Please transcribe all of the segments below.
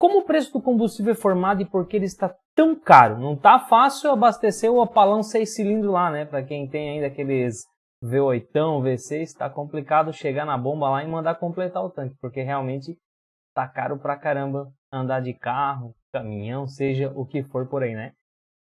Como o preço do combustível é formado e por que ele está tão caro? Não está fácil abastecer o Opalão 6 cilindros lá, né? Para quem tem ainda aqueles V8, V6, está complicado chegar na bomba lá e mandar completar o tanque, porque realmente tá caro pra caramba andar de carro, caminhão, seja o que for por aí, né?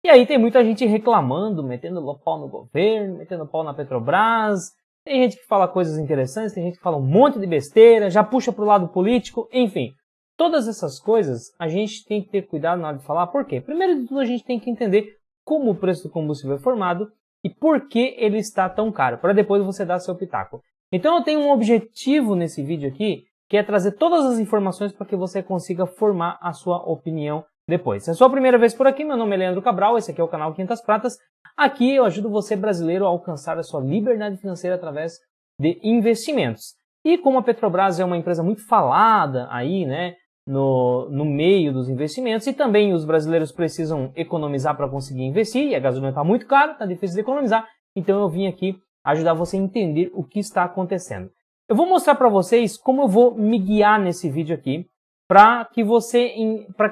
E aí tem muita gente reclamando, metendo pau no governo, metendo pau na Petrobras. Tem gente que fala coisas interessantes, tem gente que fala um monte de besteira, já puxa pro lado político, enfim. Todas essas coisas a gente tem que ter cuidado na hora de falar. Por quê? Primeiro de tudo a gente tem que entender como o preço do combustível é formado e por que ele está tão caro, para depois você dar seu pitaco. Então eu tenho um objetivo nesse vídeo aqui, que é trazer todas as informações para que você consiga formar a sua opinião depois. Se é a sua primeira vez por aqui, meu nome é Leandro Cabral, esse aqui é o canal 500 Pratas. Aqui eu ajudo você, brasileiro, a alcançar a sua liberdade financeira através de investimentos. E como a Petrobras é uma empresa muito falada aí, né, no meio dos investimentos, e também os brasileiros precisam economizar para conseguir investir, e a gasolina está muito cara, está difícil de economizar, então eu vim aqui ajudar você a entender o que está acontecendo. Eu vou mostrar para vocês como eu vou me guiar nesse vídeo aqui, para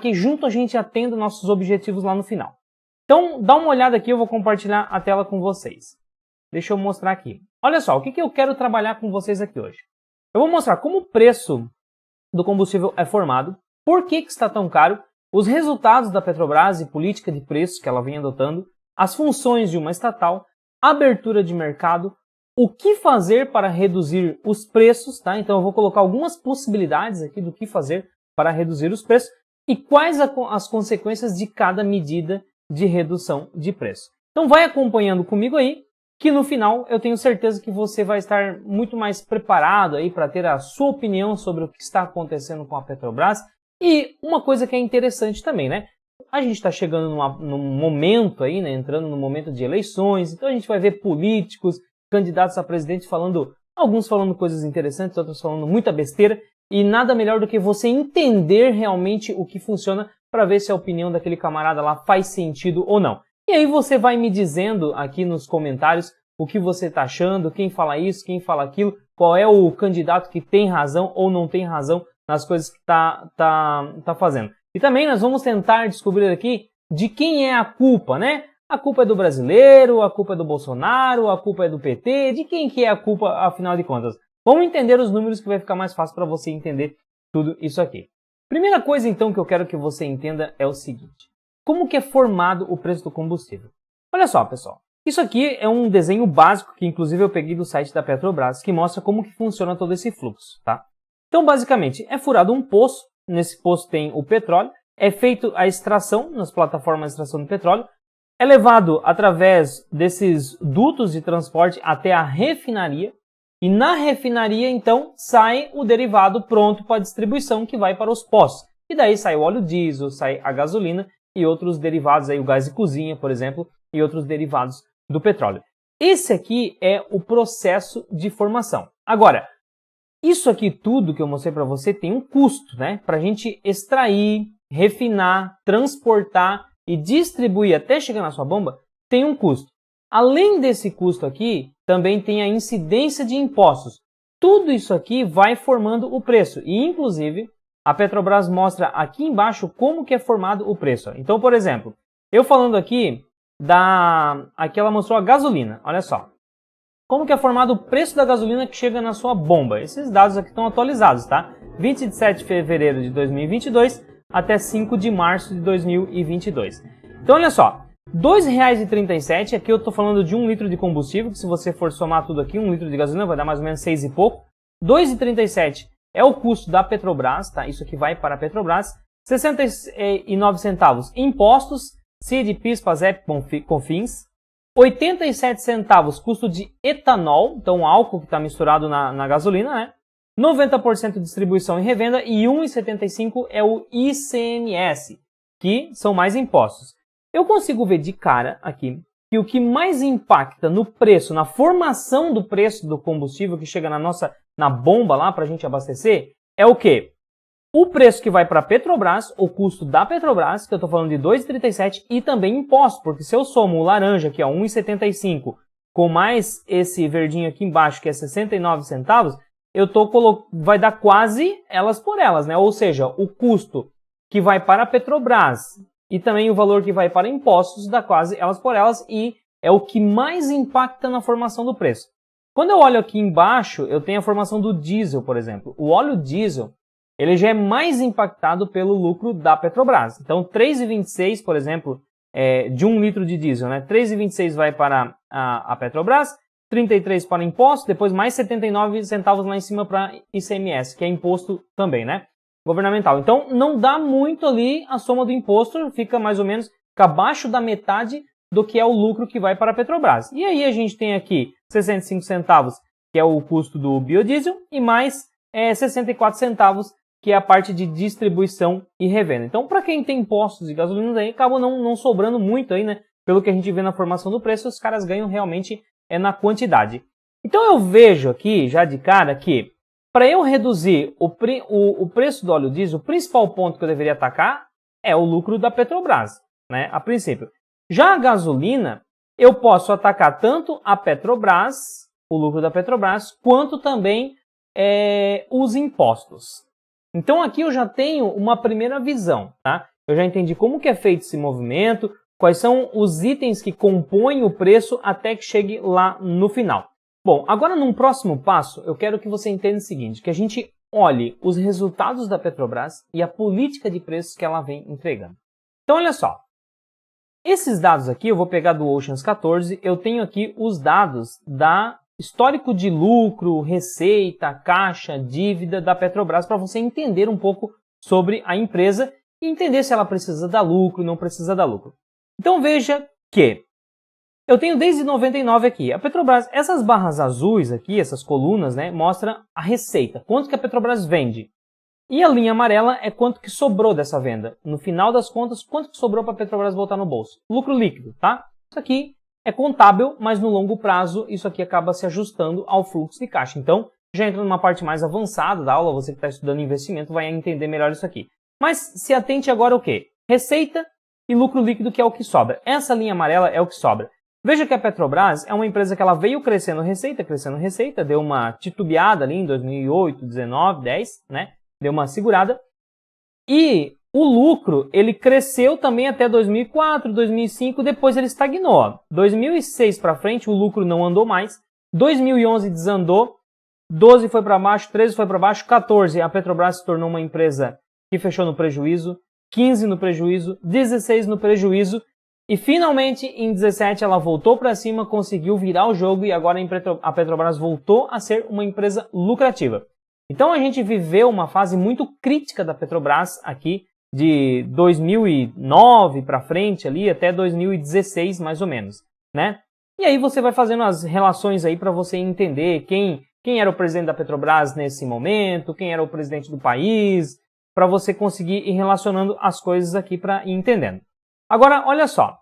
que junto a gente atenda nossos objetivos lá no final. Então, dá uma olhada aqui, eu vou compartilhar a tela com vocês. Deixa eu mostrar aqui. Olha só, o que eu quero trabalhar com vocês aqui hoje? Eu vou mostrar como o preço do combustível é formado, por que está tão caro, os resultados da Petrobras e política de preços que ela vem adotando, as funções de uma estatal, abertura de mercado, o que fazer para reduzir os preços, tá? Então eu vou colocar algumas possibilidades aqui do que fazer para reduzir os preços e quais as consequências de cada medida de redução de preço. Então vai acompanhando comigo aí, que no final eu tenho certeza que você vai estar muito mais preparado aí para ter a sua opinião sobre o que está acontecendo com a Petrobras. E uma coisa que é interessante também, né? A gente está chegando num momento aí, né? Entrando no momento de eleições, então a gente vai ver políticos, candidatos a presidente alguns falando coisas interessantes, outros falando muita besteira, e nada melhor do que você entender realmente o que funciona para ver se a opinião daquele camarada lá faz sentido ou não. E aí você vai me dizendo aqui nos comentários o que você está achando, quem fala isso, quem fala aquilo, qual é o candidato que tem razão ou não tem razão nas coisas que tá fazendo. E também nós vamos tentar descobrir aqui de quem é a culpa, né? A culpa é do brasileiro, a culpa é do Bolsonaro, a culpa é do PT, de quem que é a culpa, afinal de contas? Vamos entender os números que vai ficar mais fácil para você entender tudo isso aqui. Primeira coisa então que eu quero que você entenda é o seguinte. Como que é formado o preço do combustível? Olha só, pessoal. Isso aqui é um desenho básico que inclusive eu peguei do site da Petrobras, que mostra como que funciona todo esse fluxo, tá? Então, basicamente, é furado um poço, nesse poço tem o petróleo, é feito a extração nas plataformas de extração de petróleo, é levado através desses dutos de transporte até a refinaria, e na refinaria, então, sai o derivado pronto para distribuição que vai para os poços. E daí sai o óleo diesel, sai a gasolina e outros derivados, aí o gás de cozinha, por exemplo, e outros derivados do petróleo. Esse aqui é o processo de formação. Agora, isso aqui tudo que eu mostrei para você tem um custo, né? Para a gente extrair, refinar, transportar e distribuir até chegar na sua bomba, tem um custo. Além desse custo aqui, também tem a incidência de impostos. Tudo isso aqui vai formando o preço. E, inclusive, a Petrobras mostra aqui embaixo como que é formado o preço. Então, por exemplo, eu falando aqui, aqui ela mostrou a gasolina. Olha só. Como que é formado o preço da gasolina que chega na sua bomba? Esses dados aqui estão atualizados, tá? 27 de fevereiro de 2022 até 5 de março de 2022. Então, olha só. R$ 2,37, aqui eu estou falando de 1 litro de combustível, que se você for somar tudo aqui, 1 litro de gasolina vai dar mais ou menos 6 e pouco. R$ 2,37 é o custo da Petrobras, tá? Isso aqui vai para a Petrobras. 69 centavos impostos, CID, PIS, PASEP, COFINS. 87 centavos custo de etanol, então álcool que está misturado na gasolina, né? 90% distribuição e revenda e 1,75 é o ICMS, que são mais impostos. Eu consigo ver de cara aqui que o que mais impacta no preço, na formação do preço do combustível que chega na bomba lá para a gente abastecer, é o quê? O preço que vai para a Petrobras, o custo da Petrobras, que eu estou falando de 2,37, e também imposto, porque se eu somo o laranja, que é 1,75, com mais esse verdinho aqui embaixo, que é 69 centavos, vai dar quase elas por elas, né? Ou seja, o custo que vai para a Petrobras e também o valor que vai para impostos dá quase elas por elas e é o que mais impacta na formação do preço. Quando eu olho aqui embaixo, eu tenho a formação do diesel, por exemplo. O óleo diesel, ele já é mais impactado pelo lucro da Petrobras. Então, 3,26, por exemplo, de 1 litro de diesel, né? 3,26 vai para a Petrobras, 33 para imposto, depois mais 79 centavos lá em cima para ICMS, que é imposto também, né? Governamental. Então, não dá muito ali a soma do imposto, fica mais ou menos abaixo da metade do que é o lucro que vai para a Petrobras. E aí a gente tem aqui 65 centavos, que é o custo do biodiesel, e mais 64 centavos, que é a parte de distribuição e revenda. Então, para quem tem postos de gasolina, aí acaba não sobrando muito aí, né? Pelo que a gente vê na formação do preço, os caras ganham realmente na quantidade. Então, eu vejo aqui, já de cara, que para eu reduzir o preço do óleo diesel, o principal ponto que eu deveria atacar é o lucro da Petrobras, né? A princípio. Já a gasolina, eu posso atacar tanto a Petrobras, o lucro da Petrobras, quanto também os impostos. Então aqui eu já tenho uma primeira visão, tá? Eu já entendi como que é feito esse movimento, quais são os itens que compõem o preço até que chegue lá no final. Bom, agora num próximo passo, eu quero que você entenda o seguinte, que a gente olhe os resultados da Petrobras e a política de preços que ela vem entregando. Então olha só, esses dados aqui, eu vou pegar do Oceans 14, eu tenho aqui os dados da histórico de lucro, receita, caixa, dívida da Petrobras para você entender um pouco sobre a empresa e entender se ela precisa dar lucro ou não precisa dar lucro. Então veja que eu tenho desde 99 aqui. A Petrobras, essas barras azuis aqui, essas colunas, né, mostram a receita, quanto que a Petrobras vende. E a linha amarela é quanto que sobrou dessa venda. No final das contas, quanto que sobrou para a Petrobras voltar no bolso. Lucro líquido, tá? Isso aqui é contábil, mas no longo prazo isso aqui acaba se ajustando ao fluxo de caixa. Então, já entra numa parte mais avançada da aula, você que está estudando investimento vai entender melhor isso aqui. Mas se atente agora ao quê? Receita e lucro líquido, que é o que sobra. Essa linha amarela é o que sobra. Veja que a Petrobras é uma empresa que ela veio crescendo receita, deu uma titubeada ali em 2008, 19, 10, né? Deu uma segurada. E o lucro, ele cresceu também até 2004, 2005, depois ele estagnou. 2006 para frente, o lucro não andou mais. 2011 desandou. 12 foi para baixo, 13 foi para baixo, 14 a Petrobras se tornou uma empresa que fechou no prejuízo, 15 no prejuízo, 16 no prejuízo. E finalmente, em 17, ela voltou para cima, conseguiu virar o jogo e agora a Petrobras voltou a ser uma empresa lucrativa. Então a gente viveu uma fase muito crítica da Petrobras aqui, de 2009 para frente ali até 2016 mais ou menos, né? E aí você vai fazendo as relações aí para você entender quem era o presidente da Petrobras nesse momento, quem era o presidente do país, para você conseguir ir relacionando as coisas aqui para ir entendendo. Agora, olha só,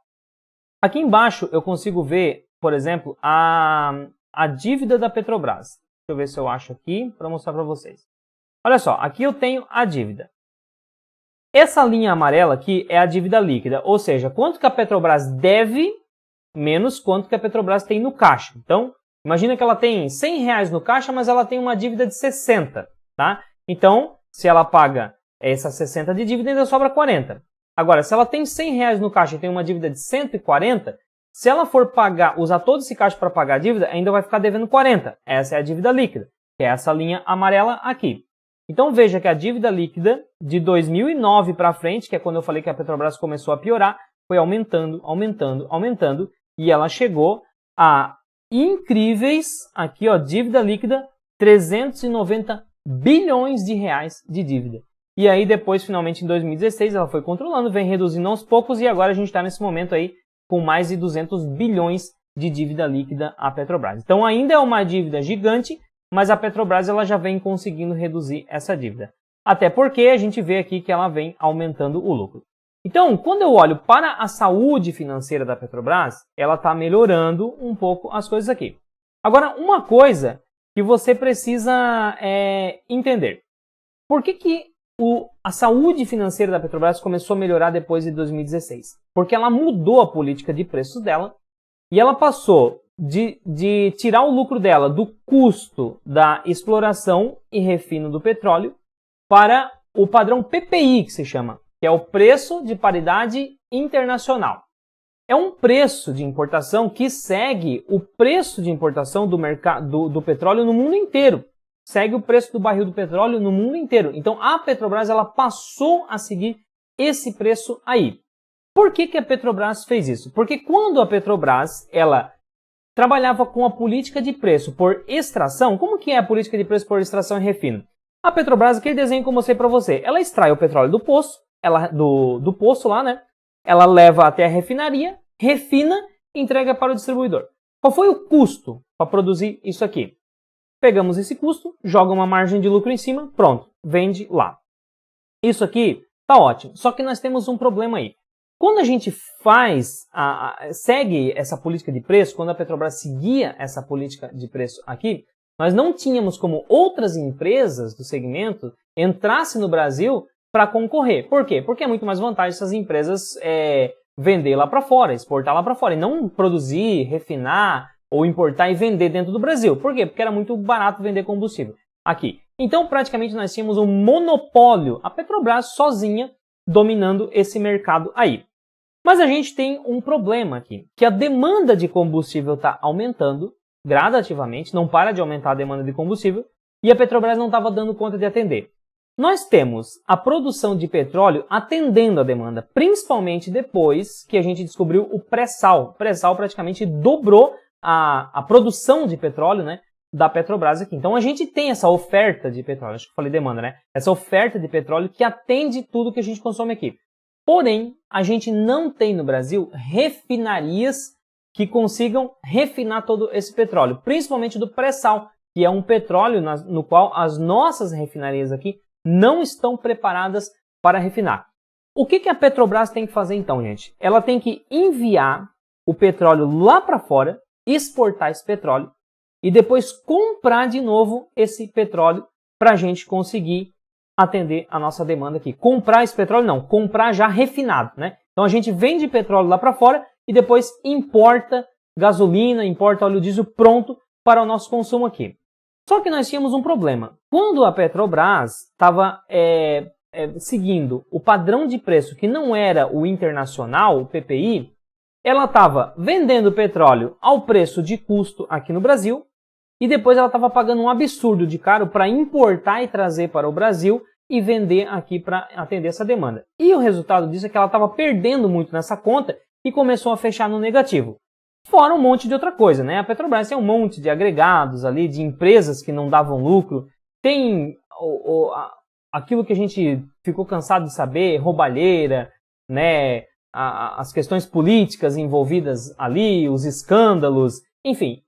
aqui embaixo eu consigo ver, por exemplo, a dívida da Petrobras. Deixa eu ver se eu acho aqui para mostrar para vocês. Olha só, aqui eu tenho a dívida. Essa linha amarela aqui é a dívida líquida, ou seja, quanto que a Petrobras deve menos quanto que a Petrobras tem no caixa. Então, imagina que ela tem R$100 no caixa, mas ela tem uma dívida de 60, tá? Então, se ela paga essa 60 de dívida, ainda sobra 40. Agora, se ela tem R$100 no caixa e tem uma dívida de 140, se ela for usar todo esse caixa para pagar a dívida, ainda vai ficar devendo 40. Essa é a dívida líquida, que é essa linha amarela aqui. Então veja que a dívida líquida de 2009 para frente, que é quando eu falei que a Petrobras começou a piorar, foi aumentando, aumentando, aumentando, e ela chegou a incríveis, aqui ó, dívida líquida, 390 bilhões de reais de dívida. E aí depois, finalmente, em 2016, ela foi controlando, vem reduzindo aos poucos, e agora a gente está nesse momento aí com mais de 200 bilhões de dívida líquida à Petrobras. Então ainda é uma dívida gigante, mas a Petrobras ela já vem conseguindo reduzir essa dívida. Até porque a gente vê aqui que ela vem aumentando o lucro. Então, quando eu olho para a saúde financeira da Petrobras, ela está melhorando um pouco as coisas aqui. Agora, uma coisa que você precisa entender. Por que a saúde financeira da Petrobras começou a melhorar depois de 2016? Porque ela mudou a política de preços dela e ela passou de tirar o lucro dela do custo da exploração e refino do petróleo para o padrão PPI, que se chama que é o preço de paridade internacional. É um preço de importação que segue o preço de importação do petróleo no mundo inteiro. Segue o preço do barril do petróleo no mundo inteiro. Então a Petrobras ela passou a seguir esse preço aí. Por que a Petrobras fez isso? Porque quando a Petrobras ela trabalhava com a política de preço por extração, como que é a política de preço por extração e refino? A Petrobras, aquele desenho que eu mostrei para você, ela extrai o petróleo do poço, do poço lá, né? Ela leva até a refinaria, refina e entrega para o distribuidor. Qual foi o custo para produzir isso aqui? Pegamos esse custo, joga uma margem de lucro em cima, pronto, vende lá. Isso aqui tá ótimo, só que nós temos um problema aí. Quando a gente segue essa política de preço, quando a Petrobras seguia essa política de preço aqui, nós não tínhamos como outras empresas do segmento entrassem no Brasil para concorrer. Por quê? Porque é muito mais vantagem essas empresas vender lá para fora, exportar lá para fora, e não produzir, refinar ou importar e vender dentro do Brasil. Por quê? Porque era muito barato vender combustível aqui. Então, praticamente, nós tínhamos um monopólio, a Petrobras sozinha dominando esse mercado aí. Mas a gente tem um problema aqui, que a demanda de combustível está aumentando gradativamente, não para de aumentar a demanda de combustível, e a Petrobras não estava dando conta de atender. Nós temos a produção de petróleo atendendo a demanda, principalmente depois que a gente descobriu o pré-sal. O pré-sal praticamente dobrou a produção de petróleo, né, da Petrobras aqui. Então a gente tem essa oferta de petróleo, acho que eu falei demanda, né? Essa oferta de petróleo que atende tudo que a gente consome aqui. Porém, a gente não tem no Brasil refinarias que consigam refinar todo esse petróleo, principalmente do pré-sal, que é um petróleo no qual as nossas refinarias aqui não estão preparadas para refinar. O que a Petrobras tem que fazer então, gente? Ela tem que enviar o petróleo lá para fora, exportar esse petróleo e depois comprar de novo esse petróleo para a gente conseguir atender a nossa demanda aqui. Comprar esse petróleo não, comprar já refinado, né? Então a gente vende petróleo lá para fora e depois importa gasolina, importa óleo diesel pronto para o nosso consumo aqui. Só que nós tínhamos um problema. Quando a Petrobras estava seguindo o padrão de preço que não era o internacional, o PPI, ela estava vendendo petróleo ao preço de custo aqui no Brasil e depois ela estava pagando um absurdo de caro para importar e trazer para o Brasil e vender aqui para atender essa demanda. E o resultado disso é que ela estava perdendo muito nessa conta e começou a fechar no negativo. Fora um monte de outra coisa, né? A Petrobras tem um monte de agregados ali, de empresas que não davam lucro. Tem aquilo que a gente ficou cansado de saber, roubalheira, né? As questões políticas envolvidas ali, os escândalos. Enfim,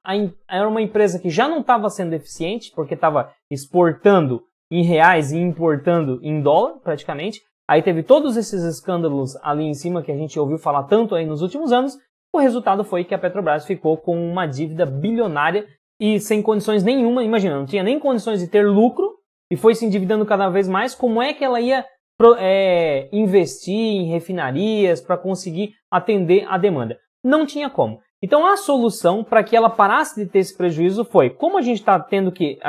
era uma empresa que já não estava sendo eficiente, porque estava exportando em reais e importando em dólar, praticamente. Aí teve todos esses escândalos ali em cima que a gente ouviu falar tanto aí nos últimos anos. O resultado foi que a Petrobras ficou com uma dívida bilionária e sem condições nenhuma. Imagina, não tinha nem condições de ter lucro e foi se endividando cada vez mais. Como é que ela ia investir em refinarias para conseguir atender a demanda? Não tinha como. Então a solução para que ela parasse de ter esse prejuízo foi, como a gente estava tendo que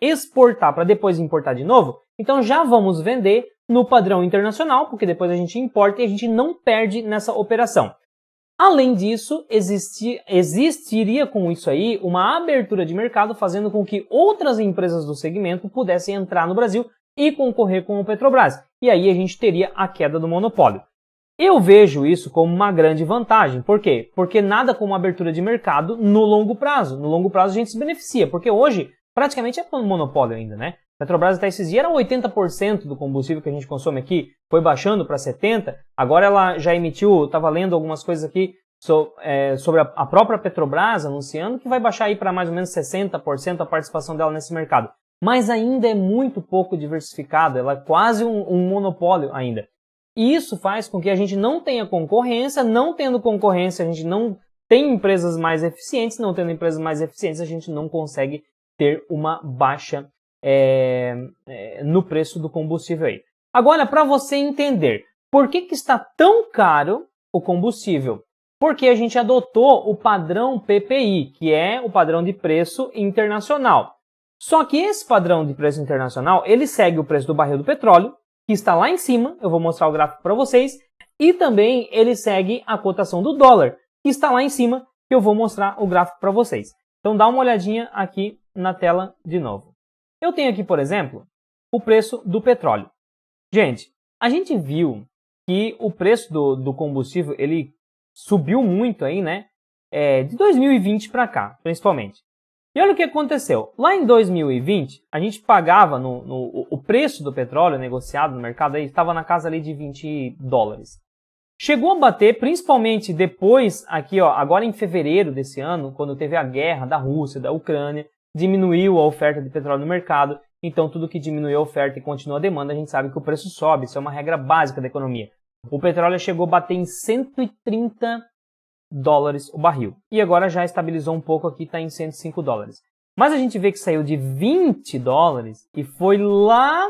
exportar para depois importar de novo, então já vamos vender no padrão internacional, porque depois a gente importa e a gente não perde nessa operação. Além disso, existiria com isso aí uma abertura de mercado fazendo com que outras empresas do segmento pudessem entrar no Brasil e concorrer com o Petrobras. E aí a gente teria a queda do monopólio. Eu vejo isso como uma grande vantagem. Por quê? Porque nada como abertura de mercado no longo prazo. No longo prazo a gente se beneficia, porque hoje praticamente é um monopólio ainda, né? A Petrobras até esses dias era 80% do combustível que a gente consome aqui, foi baixando para 70%, agora ela já emitiu, estava lendo algumas coisas aqui sobre a própria Petrobras anunciando que vai baixar aí para mais ou menos 60% a participação dela nesse mercado. Mas ainda é muito pouco diversificado, ela é quase um monopólio ainda. E isso faz com que a gente não tenha concorrência, não tendo concorrência a gente não tem empresas mais eficientes, não tendo empresas mais eficientes a gente não consegue ter uma baixa no preço do combustível aí. Agora, para você entender por que está tão caro o combustível, porque a gente adotou o padrão PPI, que é o padrão de preço internacional. Só que esse padrão de preço internacional, ele segue o preço do barril do petróleo, que está lá em cima, eu vou mostrar o gráfico para vocês, e também ele segue a cotação do dólar, que está lá em cima, que eu vou mostrar o gráfico para vocês. Então dá uma olhadinha aqui na tela de novo. Eu tenho aqui, por exemplo, o preço do petróleo. Gente, a gente viu que o preço do combustível ele subiu muito aí, né? De 2020 para cá, principalmente. E olha o que aconteceu. Lá em 2020, a gente pagava o preço do petróleo negociado no mercado aí estava na casa ali de 20 dólares. Chegou a bater, principalmente depois, aqui, ó, agora em fevereiro desse ano, quando teve a guerra da Rússia, da Ucrânia, diminuiu a oferta de petróleo no mercado. Então, tudo que diminui a oferta e continua a demanda, a gente sabe que o preço sobe. Isso é uma regra básica da economia. O petróleo chegou a bater em 130 dólares o barril. E agora já estabilizou um pouco aqui, está em 105 dólares. Mas a gente vê que saiu de 20 dólares e foi lá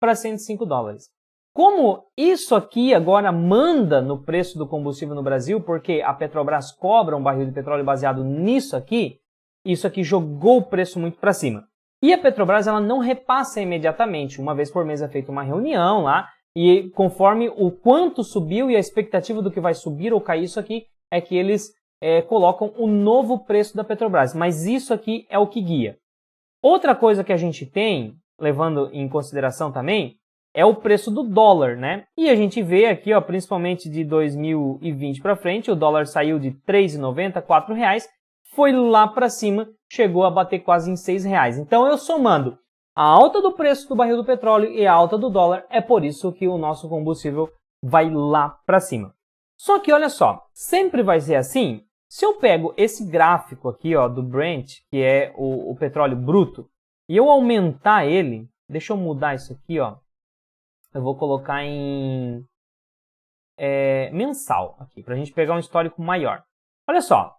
para 105 dólares. Como isso aqui agora manda no preço do combustível no Brasil, porque a Petrobras cobra um barril de petróleo baseado nisso aqui, isso aqui jogou o preço muito para cima. E a Petrobras ela não repassa imediatamente. Uma vez por mês é feita uma reunião lá, e conforme o quanto subiu e a expectativa do que vai subir ou cair isso aqui, é que eles colocam o novo preço da Petrobras. Mas isso aqui é o que guia. Outra coisa que a gente tem, levando em consideração também, é o preço do dólar, né? E a gente vê aqui, ó, principalmente de 2020 para frente, o dólar saiu de R$ 3,90, R$ 4,00, foi lá para cima, chegou a bater quase em R$ 6,00. Então, eu somando a alta do preço do barril do petróleo e a alta do dólar, é por isso que o nosso combustível vai lá para cima. Só que olha só, sempre vai ser assim. Se eu pego esse gráfico aqui, ó, do Brent, que é o petróleo bruto, e eu aumentar ele, deixa eu mudar isso aqui, ó. Eu vou colocar em mensal aqui, para a gente pegar um histórico maior. Olha só,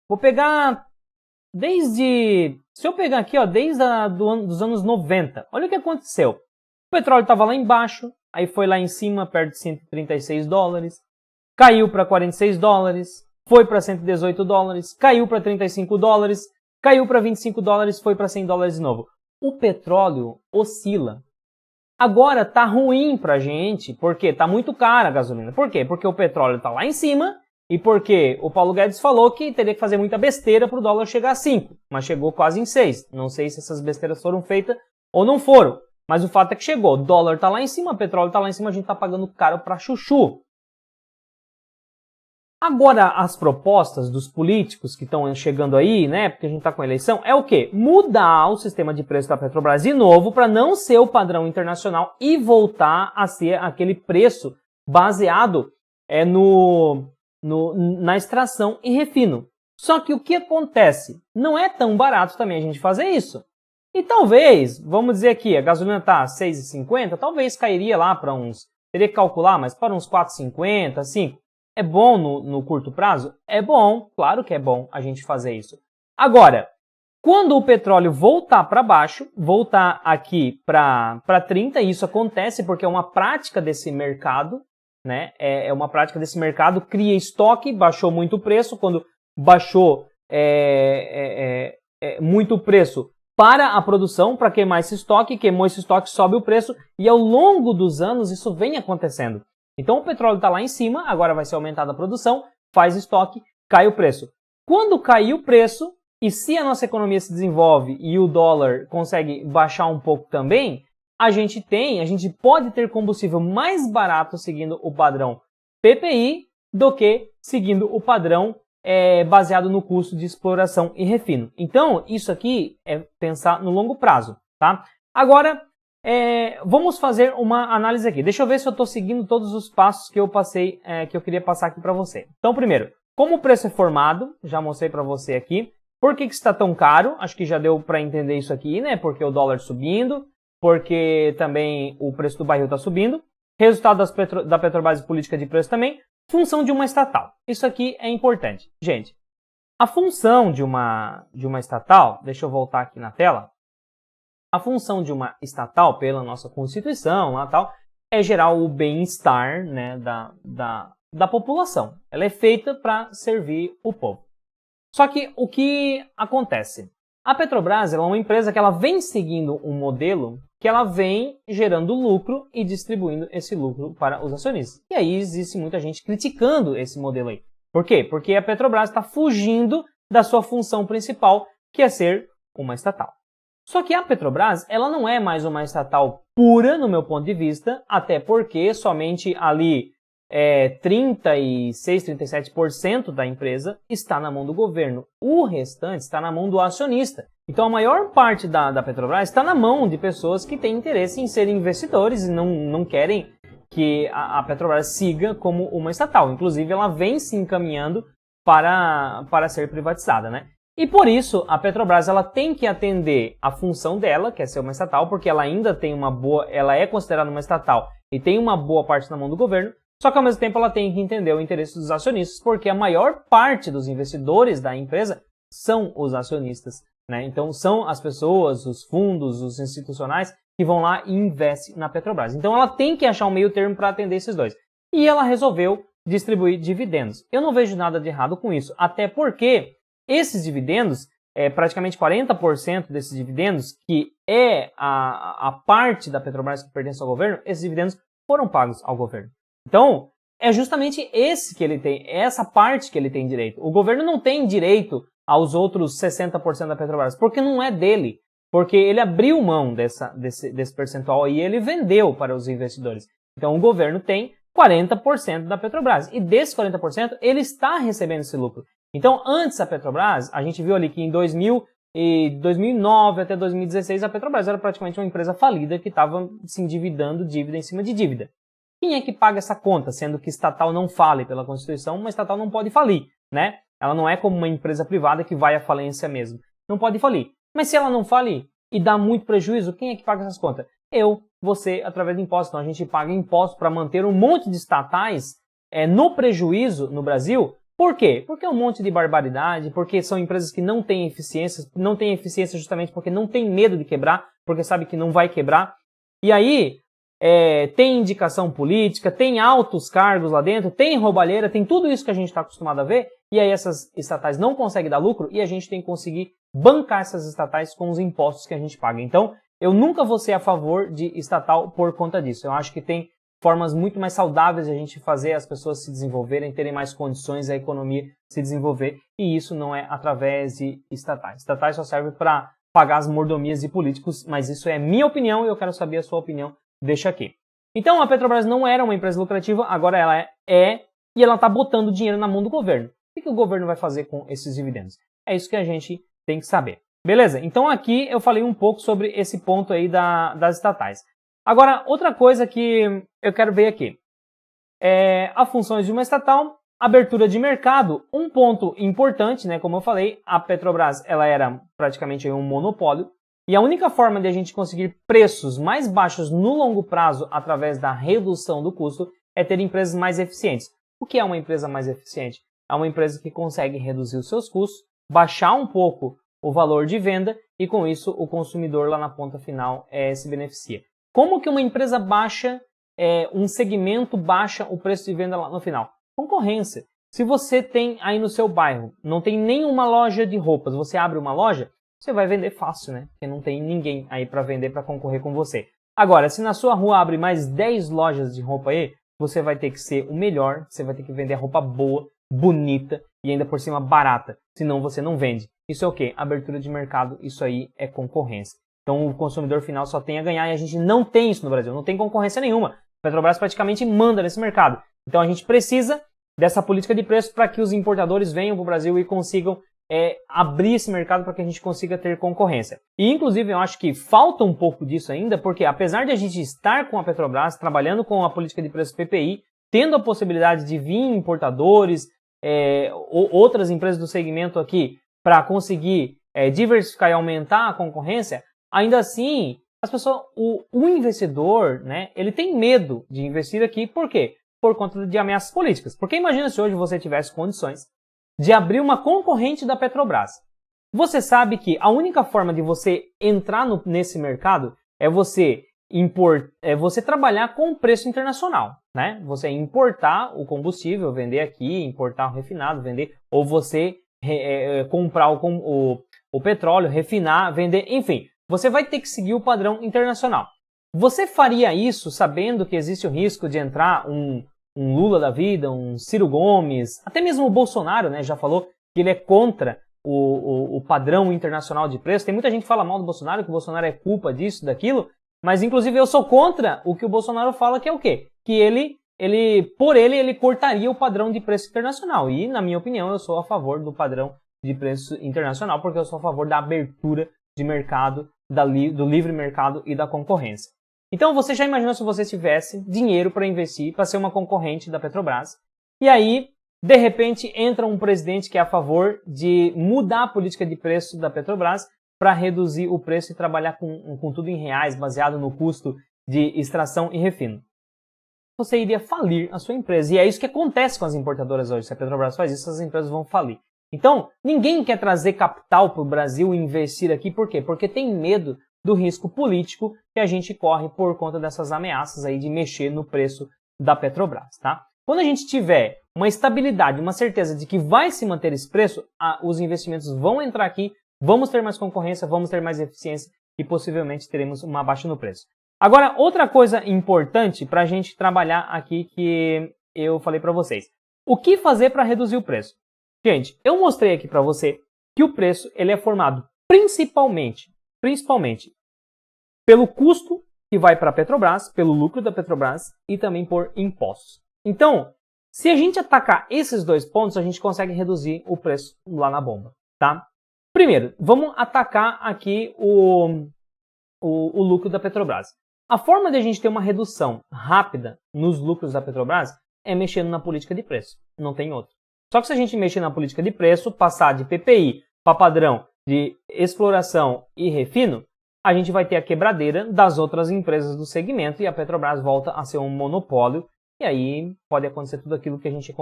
vou pegar se eu pegar aqui, ó, desde dos anos 90, olha o que aconteceu. O petróleo estava lá embaixo, aí foi lá em cima, perto de 136 dólares, caiu para 46 dólares, foi para 118 dólares, caiu para 35 dólares, caiu para 25 dólares, foi para 100 dólares de novo. O petróleo oscila. Agora tá ruim pra gente, porque tá muito cara a gasolina. Por quê? Porque o petróleo tá lá em cima e porque o Paulo Guedes falou que teria que fazer muita besteira pro dólar chegar a 5, mas chegou quase em 6. Não sei se essas besteiras foram feitas ou não foram, mas o fato é que chegou. O dólar tá lá em cima, o petróleo tá lá em cima, a gente tá pagando caro pra chuchu. Agora, as propostas dos políticos que estão chegando aí, né, porque a gente está com a eleição, é o quê? Mudar o sistema de preço da Petrobras de novo para não ser o padrão internacional e voltar a ser aquele preço baseado na extração e refino. Só que o que acontece? Não é tão barato também a gente fazer isso. E talvez, vamos dizer aqui, a gasolina está a 6,50, talvez cairia lá para teria que calcular, mas para uns 4,50, 5. É bom no curto prazo? É bom, claro que é bom a gente fazer isso. Agora, quando o petróleo voltar para baixo, voltar aqui para 30, isso acontece porque é uma prática desse mercado, né? É uma prática desse mercado, cria estoque, baixou muito o preço, quando baixou muito o preço para a produção, para queimar esse estoque, queimou esse estoque, sobe o preço, e ao longo dos anos isso vem acontecendo. Então o petróleo está lá em cima, agora vai ser aumentada a produção, faz estoque, cai o preço. Quando cair o preço, e se a nossa economia se desenvolve e o dólar consegue baixar um pouco também, a gente pode ter combustível mais barato seguindo o padrão PPI do que seguindo o padrão baseado no custo de exploração e refino. Então, isso aqui é pensar no longo prazo, tá? Agora, vamos fazer uma análise aqui. Deixa eu ver se eu estou seguindo todos os passos que eu passei, que eu queria passar aqui para você. Então, primeiro, como o preço é formado, já mostrei para você aqui. Por que está tão caro? Acho que já deu para entender isso aqui, né? Porque o dólar subindo, porque também o preço do barril está subindo. Resultado da Petrobras e política de preço também. Função de uma estatal. Isso aqui é importante. Gente, a função de uma estatal, deixa eu voltar aqui na tela. A função de uma estatal, pela nossa Constituição, lá, tal, é gerar o bem-estar, né, da população. Ela é feita para servir o povo. Só que o que acontece? A Petrobras ela é uma empresa que ela vem seguindo um modelo que ela vem gerando lucro e distribuindo esse lucro para os acionistas. E aí existe muita gente criticando esse modelo aí. Por quê? Porque a Petrobras está fugindo da sua função principal, que é ser uma estatal. Só que a Petrobras, ela não é mais uma estatal pura, no meu ponto de vista, até porque somente ali 36, 37% da empresa está na mão do governo. O restante está na mão do acionista. Então a maior parte da Petrobras está na mão de pessoas que têm interesse em serem investidores e não querem que a Petrobras siga como uma estatal. Inclusive ela vem se encaminhando para ser privatizada, né? E por isso a Petrobras ela tem que atender a função dela, que é ser uma estatal, porque ela ainda tem ela é considerada uma estatal e tem uma boa parte na mão do governo. Só que ao mesmo tempo ela tem que entender o interesse dos acionistas, porque a maior parte dos investidores da empresa são os acionistas, né? Então são as pessoas, os fundos, os institucionais que vão lá e investem na Petrobras. Então ela tem que achar um meio termo para atender esses dois. E ela resolveu distribuir dividendos. Eu não vejo nada de errado com isso, até porque esses dividendos, praticamente 40% desses dividendos, que é a parte da Petrobras que pertence ao governo, esses dividendos foram pagos ao governo. Então, é justamente essa parte que ele tem direito. O governo não tem direito aos outros 60% da Petrobras, porque não é dele. Porque ele abriu mão desse percentual e ele vendeu para os investidores. Então, o governo tem 40% da Petrobras. E desses 40%, ele está recebendo esse lucro. Então, antes a Petrobras, a gente viu ali que em 2009 até 2016, a Petrobras era praticamente uma empresa falida que estava se endividando dívida em cima de dívida. Quem é que paga essa conta, sendo que estatal não fale pela Constituição, uma estatal não pode falir, né? Ela não é como uma empresa privada que vai à falência mesmo. Não pode falir. Mas se ela não falir e dá muito prejuízo, quem é que paga essas contas? Eu, você, através de impostos. Então a gente paga impostos para manter um monte de estatais no prejuízo no Brasil. Por quê? Porque é um monte de barbaridade, porque são empresas que não têm eficiência justamente porque não tem medo de quebrar, porque sabe que não vai quebrar. E aí, tem indicação política, tem altos cargos lá dentro, tem roubalheira, tem tudo isso que a gente está acostumado a ver, e aí essas estatais não conseguem dar lucro e a gente tem que conseguir bancar essas estatais com os impostos que a gente paga. Então, eu nunca vou ser a favor de estatal por conta disso. Eu acho que tem formas muito mais saudáveis de a gente fazer as pessoas se desenvolverem, terem mais condições, a economia se desenvolver, e isso não é através de estatais. Estatais só servem para pagar as mordomias de políticos, mas isso é minha opinião e eu quero saber a sua opinião, deixa aqui. Então a Petrobras não era uma empresa lucrativa, agora ela é e ela está botando dinheiro na mão do governo. O que o governo vai fazer com esses dividendos? É isso que a gente tem que saber. Beleza? Então aqui eu falei um pouco sobre esse ponto aí das estatais. Agora, outra coisa que eu quero ver aqui é as funções de uma estatal, abertura de mercado. Um ponto importante, né, como eu falei, a Petrobras ela era praticamente um monopólio e a única forma de a gente conseguir preços mais baixos no longo prazo através da redução do custo é ter empresas mais eficientes. O que é uma empresa mais eficiente? É uma empresa que consegue reduzir os seus custos, baixar um pouco o valor de venda e com isso o consumidor lá na ponta final se beneficia. Como que uma empresa baixa, um segmento baixa o preço de venda lá no final? Concorrência. Se você tem aí no seu bairro, não tem nenhuma loja de roupas, você abre uma loja, você vai vender fácil, né? Porque não tem ninguém aí para vender, para concorrer com você. Agora, se na sua rua abre mais 10 lojas de roupa aí, você vai ter que ser o melhor, você vai ter que vender a roupa boa, bonita e ainda por cima barata. Senão você não vende. Isso é o quê? Abertura de mercado, isso aí é concorrência. Então o consumidor final só tem a ganhar e a gente não tem isso no Brasil, não tem concorrência nenhuma. A Petrobras praticamente manda nesse mercado. Então a gente precisa dessa política de preço para que os importadores venham para o Brasil e consigam abrir esse mercado para que a gente consiga ter concorrência. E inclusive eu acho que falta um pouco disso ainda, porque apesar de a gente estar com a Petrobras, trabalhando com a política de preço PPI, tendo a possibilidade de vir importadores, outras empresas do segmento aqui, para conseguir diversificar e aumentar a concorrência, ainda assim, as pessoas, o investidor, né, ele tem medo de investir aqui, por quê? Por conta de ameaças políticas. Porque imagina se hoje você tivesse condições de abrir uma concorrente da Petrobras. Você sabe que a única forma de você entrar nesse mercado é você trabalhar com o preço internacional, né? Você importar o combustível, vender aqui, importar o refinado, vender, ou você comprar o petróleo, refinar, vender, enfim. Você vai ter que seguir o padrão internacional. Você faria isso sabendo que existe o risco de entrar um Lula da vida, um Ciro Gomes, até mesmo o Bolsonaro, né, já falou que ele é contra o padrão internacional de preço. Tem muita gente que fala mal do Bolsonaro, que o Bolsonaro é culpa disso, daquilo, mas inclusive eu sou contra o que o Bolsonaro fala, que é o quê? Que ele cortaria o padrão de preço internacional. E, na minha opinião, eu sou a favor do padrão de preço internacional, porque eu sou a favor da abertura de mercado, do livre mercado e da concorrência. Então, você já imaginou se você tivesse dinheiro para investir, para ser uma concorrente da Petrobras, e aí, de repente, entra um presidente que é a favor de mudar a política de preço da Petrobras para reduzir o preço e trabalhar com tudo em reais, baseado no custo de extração e refino. Você iria falir a sua empresa. E é isso que acontece com as importadoras hoje. Se a Petrobras faz isso, as empresas vão falir. Então, ninguém quer trazer capital para o Brasil e investir aqui. Por quê? Porque tem medo do risco político que a gente corre por conta dessas ameaças aí de mexer no preço da Petrobras, tá? Quando a gente tiver uma estabilidade, uma certeza de que vai se manter esse preço, os investimentos vão entrar aqui, vamos ter mais concorrência, vamos ter mais eficiência e possivelmente teremos uma baixa no preço. Agora, outra coisa importante para a gente trabalhar aqui que eu falei para vocês. O que fazer para reduzir o preço? Gente, eu mostrei aqui para você que o preço ele é formado principalmente pelo custo que vai para a Petrobras, pelo lucro da Petrobras e também por impostos. Então, se a gente atacar esses dois pontos, a gente consegue reduzir o preço lá na bomba, tá? Primeiro, vamos atacar aqui o lucro da Petrobras. A forma de a gente ter uma redução rápida nos lucros da Petrobras é mexendo na política de preço. Não tem outra. Só que se a gente mexer na política de preço, passar de PPI para padrão de exploração e refino, a gente vai ter a quebradeira das outras empresas do segmento e a Petrobras volta a ser um monopólio. E aí pode acontecer tudo aquilo que a gente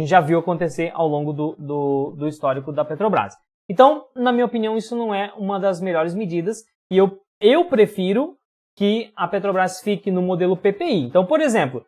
já viu acontecer ao longo do histórico da Petrobras. Então, na minha opinião, isso não é uma das melhores medidas e eu prefiro que a Petrobras fique no modelo PPI. Então, por exemplo,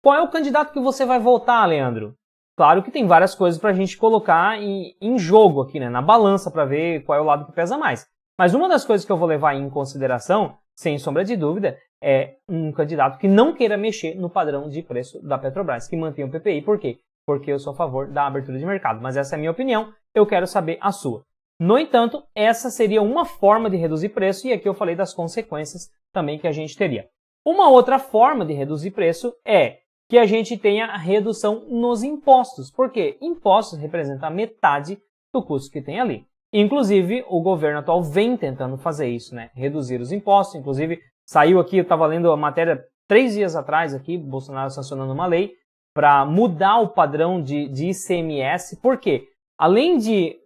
qual é o candidato que você vai votar, Leandro? Claro que tem várias coisas para a gente colocar em jogo aqui, né, na balança, para ver qual é o lado que pesa mais. Mas uma das coisas que eu vou levar em consideração, sem sombra de dúvida, é um candidato que não queira mexer no padrão de preço da Petrobras, que mantenha o PPI. Por quê? Porque eu sou a favor da abertura de mercado. Mas essa é a minha opinião, eu quero saber a sua. No entanto, essa seria uma forma de reduzir preço e aqui eu falei das consequências também que a gente teria. Uma outra forma de reduzir preço é que a gente tenha a redução nos impostos, porque impostos representam a metade do custo que tem ali. Inclusive, o governo atual vem tentando fazer isso, né? Reduzir os impostos. Inclusive, saiu aqui, eu estava lendo a matéria 3 dias atrás aqui, Bolsonaro sancionando uma lei para mudar o padrão de ICMS. Por quê? Além de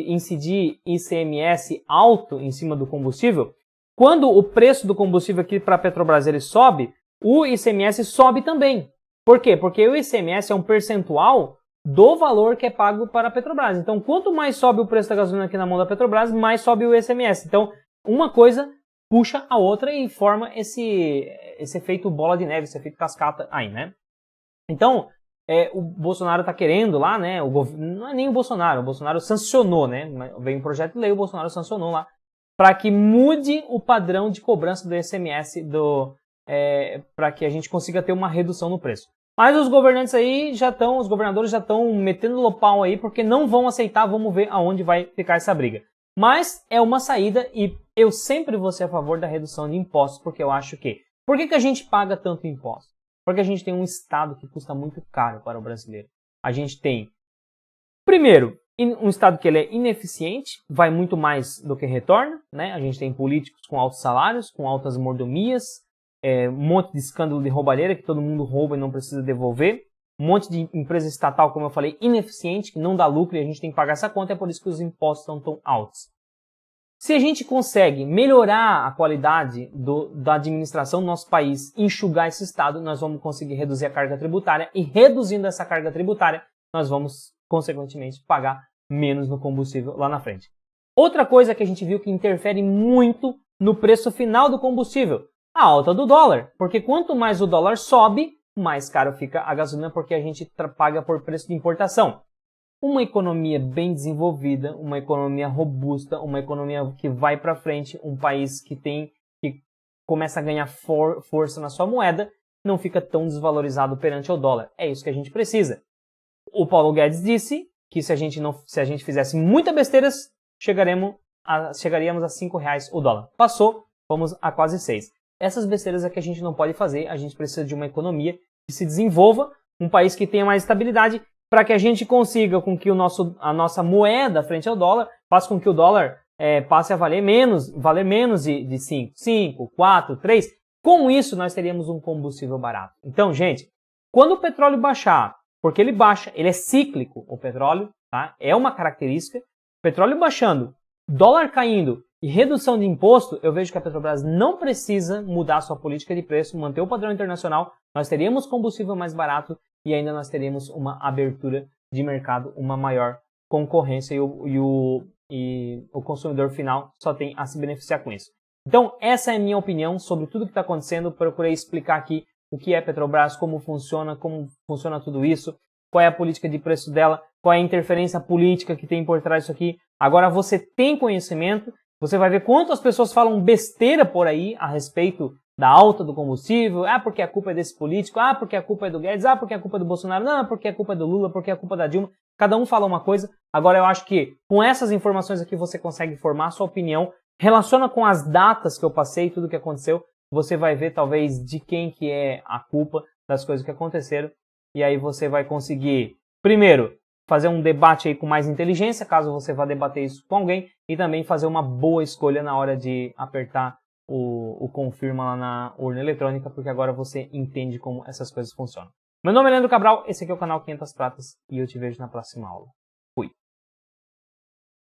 incidir ICMS alto em cima do combustível, quando o preço do combustível aqui para a Petrobras ele sobe, o ICMS sobe também. Por quê? Porque o ICMS é um percentual do valor que é pago para a Petrobras. Então, quanto mais sobe o preço da gasolina aqui na mão da Petrobras, mais sobe o ICMS. Então, uma coisa puxa a outra e forma esse efeito bola de neve, esse efeito cascata aí, né? Então, o Bolsonaro está querendo lá, né? Não é nem o Bolsonaro sancionou, né? Veio um projeto de lei, o Bolsonaro sancionou lá, para que mude o padrão de cobrança do ICMS para que a gente consiga ter uma redução no preço. Mas os governantes aí os governadores já estão metendo o pau aí porque não vão aceitar, vamos ver aonde vai ficar essa briga. Mas é uma saída e eu sempre vou ser a favor da redução de impostos, porque eu acho que... Por que a gente paga tanto imposto? Porque a gente tem um Estado que custa muito caro para o brasileiro. A gente tem, primeiro, um Estado que ele é ineficiente, vai muito mais do que retorna, né? A gente tem políticos com altos salários, com altas mordomias, um monte de escândalo de roubalheira que todo mundo rouba e não precisa devolver, um monte de empresa estatal, como eu falei, ineficiente, que não dá lucro e a gente tem que pagar essa conta, é por isso que os impostos estão tão altos. Se a gente consegue melhorar a qualidade da administração do nosso país, enxugar esse Estado, nós vamos conseguir reduzir a carga tributária e reduzindo essa carga tributária, nós vamos, consequentemente, pagar menos no combustível lá na frente. Outra coisa que a gente viu que interfere muito no preço final do combustível, a alta do dólar, porque quanto mais o dólar sobe, mais caro fica a gasolina porque a gente paga por preço de importação. Uma economia bem desenvolvida, uma economia robusta, uma economia que vai para frente, um país que começa a ganhar força na sua moeda, não fica tão desvalorizado perante o dólar. É isso que a gente precisa. O Paulo Guedes disse que se a gente fizesse muitas besteiras, chegaríamos a R$5 o dólar. Passou, vamos a quase 6. Essas besteiras é que a gente não pode fazer, a gente precisa de uma economia que se desenvolva, um país que tenha mais estabilidade, para que a gente consiga com que a nossa moeda frente ao dólar faça com que o dólar passe a valer menos de 5, 4, 3. Com isso, nós teríamos um combustível barato. Então, gente, quando o petróleo baixar, porque ele baixa, ele é cíclico, o petróleo, tá? É uma característica. Petróleo baixando, dólar caindo e redução de imposto, eu vejo que a Petrobras não precisa mudar sua política de preço, manter o padrão internacional, nós teríamos combustível mais barato e ainda nós teríamos uma abertura de mercado, uma maior concorrência e o consumidor final só tem a se beneficiar com isso. Então, essa é a minha opinião sobre tudo que está acontecendo. Procurei explicar aqui o que é Petrobras, como funciona tudo isso, qual é a política de preço dela, qual é a interferência política que tem por trás disso aqui. Agora você tem conhecimento, você vai ver quantas pessoas falam besteira por aí a respeito da alta do combustível, porque a culpa é desse político, porque a culpa é do Guedes, porque a culpa é do Bolsonaro, não, porque a culpa é do Lula, porque a culpa é da Dilma. Cada um fala uma coisa. Agora eu acho que com essas informações aqui você consegue formar a sua opinião, relaciona com as datas que eu passei, tudo que aconteceu, você vai ver talvez de quem que é a culpa das coisas que aconteceram, e aí você vai conseguir, primeiro, fazer um debate aí com mais inteligência, caso você vá debater isso com alguém, e também fazer uma boa escolha na hora de apertar o confirma lá na urna eletrônica, porque agora você entende como essas coisas funcionam. Meu nome é Leandro Cabral, esse aqui é o canal 500 Pratas, e eu te vejo na próxima aula.